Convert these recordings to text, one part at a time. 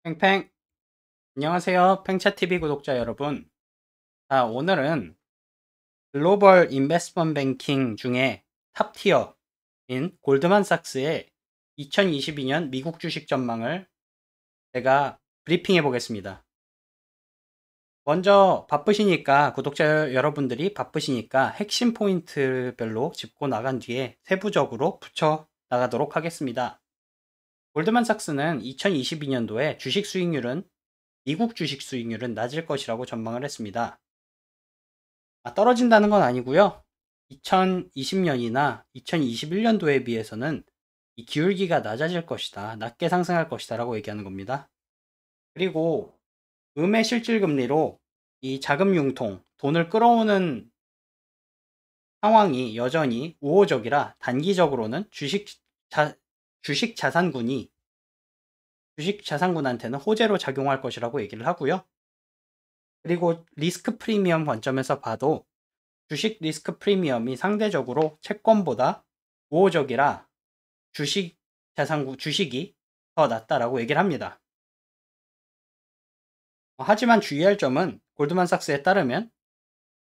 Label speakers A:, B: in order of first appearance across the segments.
A: 팽팽! 안녕하세요. 팽차TV 구독자 여러분. 오늘은 글로벌 인베스트먼트 뱅킹 중에 탑티어인 골드만삭스의 2022년 미국 주식 전망을 제가 브리핑해 보겠습니다. 먼저 구독자 여러분들이 바쁘시니까 핵심 포인트별로 짚고 나간 뒤에 세부적으로 붙여 나가도록 하겠습니다. 골드만삭스는 2022년도에 미국 주식 수익률은 낮을 것이라고 전망을 했습니다. 떨어진다는 건 아니고요. 2020년이나 2021년도에 비해서는 이 기울기가 낮아질 것이다. 낮게 상승할 것이다 라고 얘기하는 겁니다. 그리고 음의 실질금리로 이 자금 융통, 돈을 끌어오는 상황이 여전히 우호적이라 단기적으로는 주식 자산군한테는 호재로 작용할 것이라고 얘기를 하고요. 그리고 리스크 프리미엄 관점에서 봐도 주식 리스크 프리미엄이 상대적으로 채권보다 우호적이라 주식이 더 낫다라고 얘기를 합니다. 하지만 주의할 점은 골드만삭스에 따르면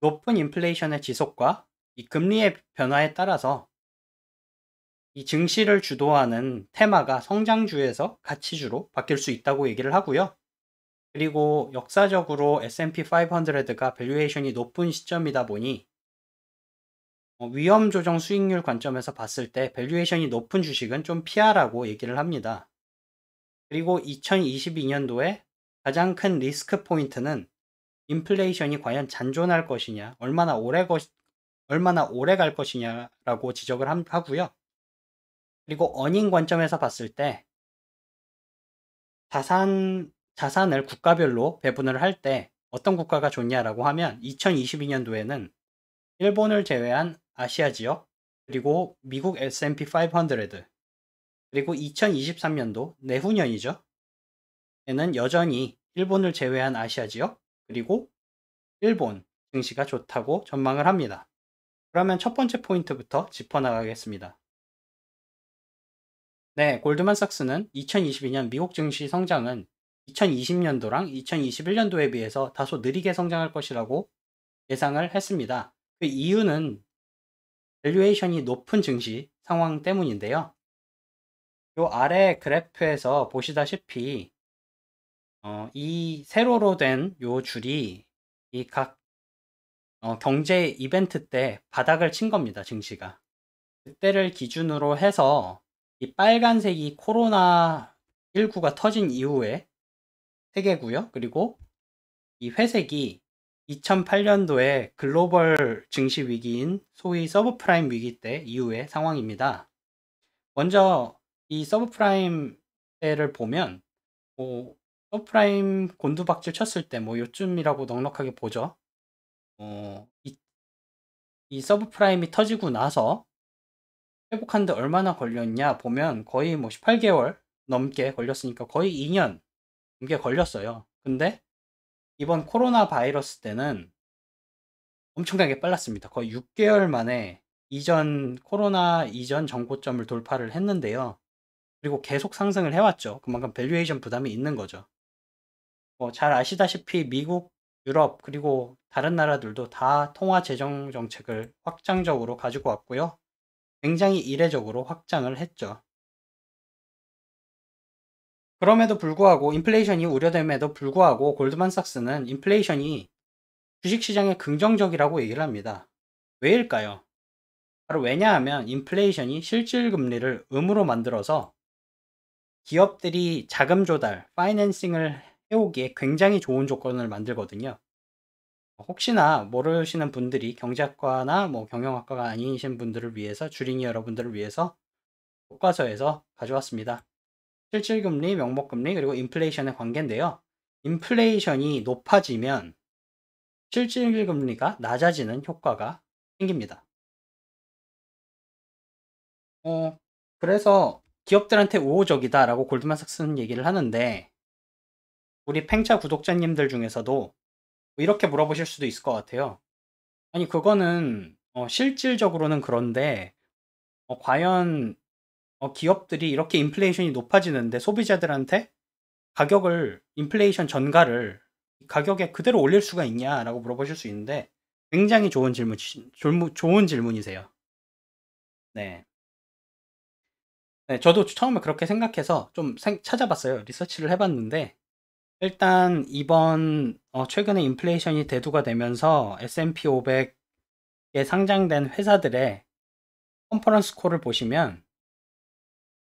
A: 높은 인플레이션의 지속과 이 금리의 변화에 따라서 이 증시를 주도하는 테마가 성장주에서 가치주로 바뀔 수 있다고 얘기를 하고요. 그리고 역사적으로 S&P 500가 밸류에이션이 높은 시점이다 보니 위험 조정 수익률 관점에서 봤을 때 밸류에이션이 높은 주식은 좀 피하라고 얘기를 합니다. 그리고 2022년도에 가장 큰 리스크 포인트는 인플레이션이 과연 잔존할 것이냐, 얼마나 오래 갈 것이냐라고 지적을 하고요. 그리고 어닝 관점에서 봤을 때 자산을 국가별로 배분을 할 때 어떤 국가가 좋냐라고 하면 2022년도에는 일본을 제외한 아시아 지역, 그리고 미국 S&P 500, 그리고 2023년도 내후년이죠. 에는 여전히 일본을 제외한 아시아 지역, 그리고 일본 증시가 좋다고 전망을 합니다. 그러면 첫 번째 포인트부터 짚어나가겠습니다. 네, 골드만삭스는 2022년 미국 증시 성장은 2020년도랑 2021년도에 비해서 다소 느리게 성장할 것이라고 예상을 했습니다. 그 이유는 밸류에이션이 높은 증시 상황 때문인데요. 요 아래 그래프에서 보시다시피 이 세로로 된 요 줄이 이 각 경제 이벤트 때 바닥을 친 겁니다, 증시가. 그때를 기준으로 해서 이 빨간색이 코로나19가 터진 이후에 세계고요. 그리고 이 회색이 2008년도에 글로벌 증시 위기인 소위 서브프라임 위기 때 이후의 상황입니다. 먼저 이 서브프라임 때를 보면 서브프라임 곤두박질 쳤을 때 요쯤이라고 넉넉하게 보죠. 이 서브프라임이 터지고 나서 회복하는데 얼마나 걸렸냐 보면 거의 18개월 넘게 걸렸으니까 거의 2년 넘게 걸렸어요. 근데 이번 코로나 바이러스 때는 엄청나게 빨랐습니다. 거의 6개월 만에 코로나 이전 정고점을 돌파를 했는데요. 그리고 계속 상승을 해왔죠. 그만큼 밸류에이션 부담이 있는 거죠. 잘 아시다시피 미국, 유럽, 그리고 다른 나라들도 다 통화 재정 정책을 확장적으로 가지고 왔고요. 굉장히 이례적으로 확장을 했죠. 그럼에도 불구하고 인플레이션이 우려됨에도 불구하고 골드만삭스는 인플레이션이 주식시장에 긍정적이라고 얘기를 합니다. 왜일까요? 바로 왜냐하면 인플레이션이 실질금리를 음으로 만들어서 기업들이 자금 조달, 파이낸싱을 해오기에 굉장히 좋은 조건을 만들거든요. 혹시나 모르시는 분들이 경제학과나 경영학과가 아니신 분들을 위해서, 주린이 여러분들을 위해서 교과서에서 가져왔습니다. 실질금리, 명목금리, 그리고 인플레이션의 관계인데요. 인플레이션이 높아지면 실질금리가 낮아지는 효과가 생깁니다. 그래서 기업들한테 우호적이다라고 골드만삭스는 얘기를 하는데, 우리 팽차 구독자님들 중에서도 이렇게 물어보실 수도 있을 것 같아요. 아니, 그거는 실질적으로는 그런데 과연 기업들이 이렇게 인플레이션이 높아지는데 소비자들한테 가격을 인플레이션 전가를 가격에 그대로 올릴 수가 있냐라고 물어보실 수 있는데 굉장히 좋은 질문이세요. 네. 네, 저도 처음에 그렇게 생각해서 좀 찾아봤어요. 리서치를 해봤는데 일단 이번 최근에 인플레이션이 대두가 되면서 S&P 500에 상장된 회사들의 컨퍼런스 콜을 보시면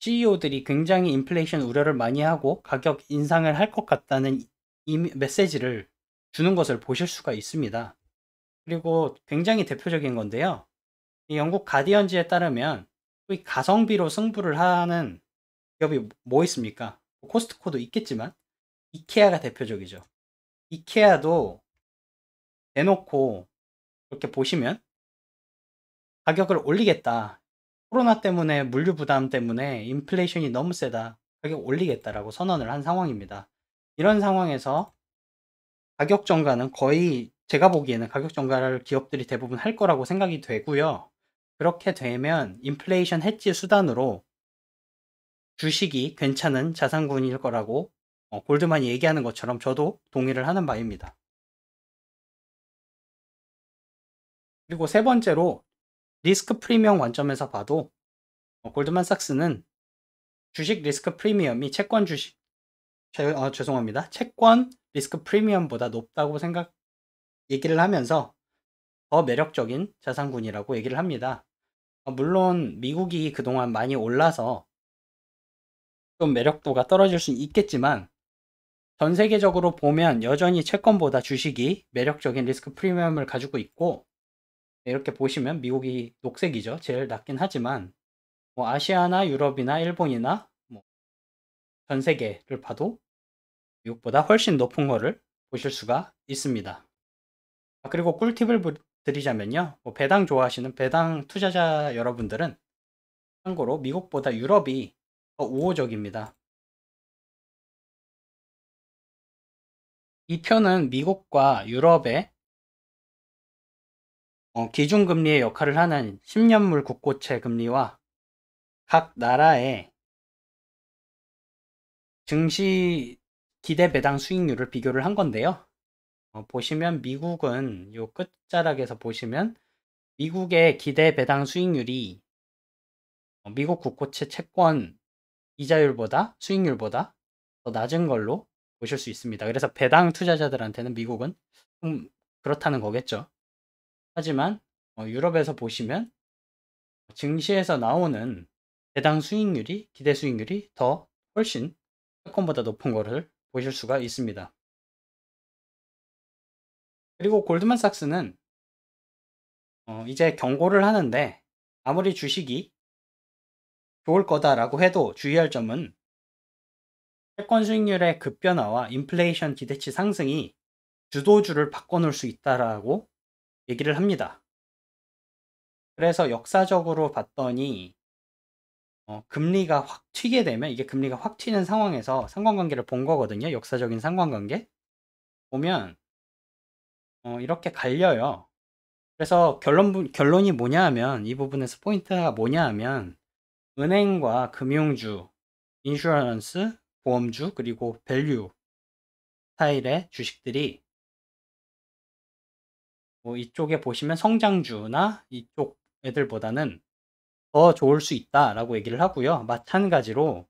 A: CEO들이 굉장히 인플레이션 우려를 많이 하고 가격 인상을 할 것 같다는 메시지를 주는 것을 보실 수가 있습니다. 그리고 굉장히 대표적인 건데요. 이 영국 가디언지에 따르면 이 가성비로 승부를 하는 기업이 뭐 있습니까? 코스트코도 있겠지만 이케아가 대표적이죠. 이케아도 대놓고 이렇게 보시면 가격을 올리겠다. 코로나 때문에 물류 부담 때문에 인플레이션이 너무 세다. 가격 올리겠다라고 선언을 한 상황입니다. 이런 상황에서 가격 정가는 거의 제가 보기에는 가격 정가를 기업들이 대부분 할 거라고 생각이 되고요. 그렇게 되면 인플레이션 해지 수단으로 주식이 괜찮은 자산군일 거라고 골드만이 얘기하는 것처럼 저도 동의를 하는 바입니다. 그리고 세 번째로 리스크 프리미엄 관점에서 봐도 골드만삭스는 주식 리스크 프리미엄이 채권 죄송합니다. 채권 리스크 프리미엄보다 높다고 얘기를 하면서 더 매력적인 자산군이라고 얘기를 합니다. 물론 미국이 그동안 많이 올라서 좀 매력도가 떨어질 수 있겠지만 전 세계적으로 보면 여전히 채권보다 주식이 매력적인 리스크 프리미엄을 가지고 있고 이렇게 보시면 미국이 녹색이죠. 제일 낮긴 하지만 뭐 아시아나 유럽이나 일본이나 뭐 전 세계를 봐도 미국보다 훨씬 높은 거를 보실 수가 있습니다. 그리고 꿀팁을 드리자면요. 뭐 배당 좋아하시는 배당 투자자 여러분들은 참고로 미국보다 유럽이 더 우호적입니다. 이 표는 미국과 유럽의 기준금리의 역할을 하는 10년물 국고채 금리와 각 나라의 증시 기대 배당 수익률을 비교를 한 건데요. 보시면 미국은 요 끝자락에서 보시면 미국의 기대 배당 수익률이 미국 국고채 채권 수익률보다 더 낮은 걸로 보실 수 있습니다. 그래서 배당 투자자들한테는 미국은 좀 그렇다는 거겠죠. 하지만 유럽에서 보시면 증시에서 나오는 배당 수익률이 기대 수익률이 더 훨씬 채권보다 높은 거를 보실 수가 있습니다. 그리고 골드만삭스는 이제 경고를 하는데 아무리 주식이 좋을 거다라고 해도 주의할 점은 채권 수익률의 급변화와 인플레이션 기대치 상승이 주도주를 바꿔놓을 수 있다라고 얘기를 합니다. 그래서 역사적으로 봤더니 금리가 확 튀게 되면 이게 금리가 확 튀는 상황에서 상관관계를 본 거거든요. 역사적인 상관관계 보면 이렇게 갈려요. 그래서 결론이 뭐냐 하면 이 부분에서 포인트가 뭐냐 하면 은행과 금융주, 인슈런스, 보험주 그리고 밸류 스타일의 주식들이 뭐 이쪽에 보시면 성장주나 이쪽 애들보다는 더 좋을 수 있다라고 얘기를 하고요. 마찬가지로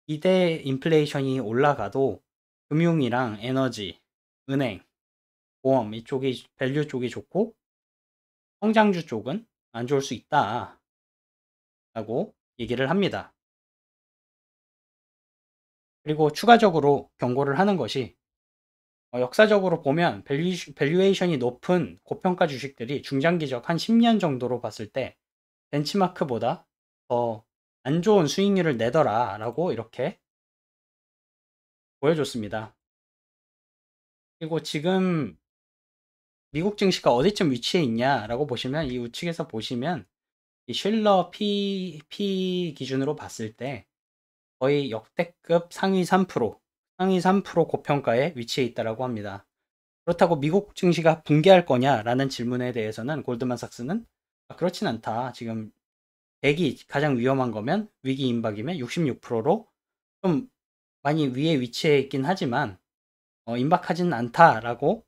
A: 기대 인플레이션이 올라가도 금융이랑 에너지, 은행, 보험 이쪽이 밸류 쪽이 좋고 성장주 쪽은 안 좋을 수 있다라고 얘기를 합니다. 그리고 추가적으로 경고를 하는 것이 역사적으로 보면 밸류에이션이 높은 고평가 주식들이 중장기적 한 10년 정도로 봤을 때 벤치마크보다 더 안 좋은 수익률을 내더라 라고 이렇게 보여줬습니다. 그리고 지금 미국 증시가 어디쯤 위치해 있냐라고 보시면 이 우측에서 보시면 이 쉴러 P 기준으로 봤을 때 거의 역대급 상위 3% 고평가에 위치해 있다라고 합니다. 그렇다고 미국 증시가 붕괴할 거냐라는 질문에 대해서는 골드만삭스는 그렇진 않다. 지금 100이 가장 위험한 거면 위기 임박이면 66%로 좀 많이 위에 위치해 있긴 하지만 임박하지는 않다라고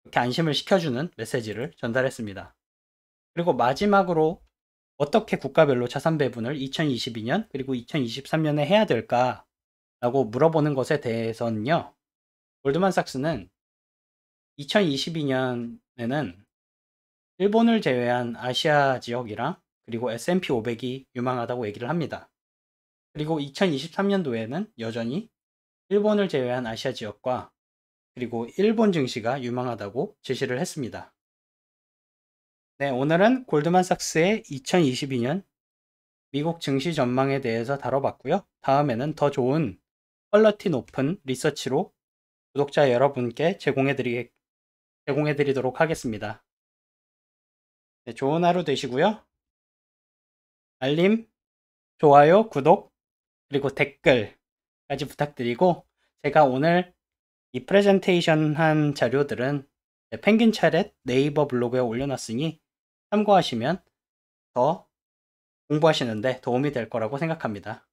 A: 이렇게 안심을 시켜주는 메시지를 전달했습니다. 그리고 마지막으로 어떻게 국가별로 자산 배분을 2022년 그리고 2023년에 해야 될까라고 물어보는 것에 대해서는요. 골드만삭스는 2022년에는 일본을 제외한 아시아 지역이랑 그리고 S&P 500이 유망하다고 얘기를 합니다. 그리고 2023년도에는 여전히 일본을 제외한 아시아 지역과 그리고 일본 증시가 유망하다고 제시를 했습니다. 네, 오늘은 골드만삭스의 2022년 미국 증시 전망에 대해서 다뤄봤고요. 다음에는 더 좋은 퀄리티 높은 리서치로 구독자 여러분께 제공해드리도록 하겠습니다. 네, 좋은 하루 되시고요. 알림, 좋아요, 구독, 그리고 댓글까지 부탁드리고 제가 오늘 이 프레젠테이션 한 자료들은 펭귄 차렛 네이버 블로그에 올려놨으니 참고하시면 더 공부하시는데 도움이 될 거라고 생각합니다.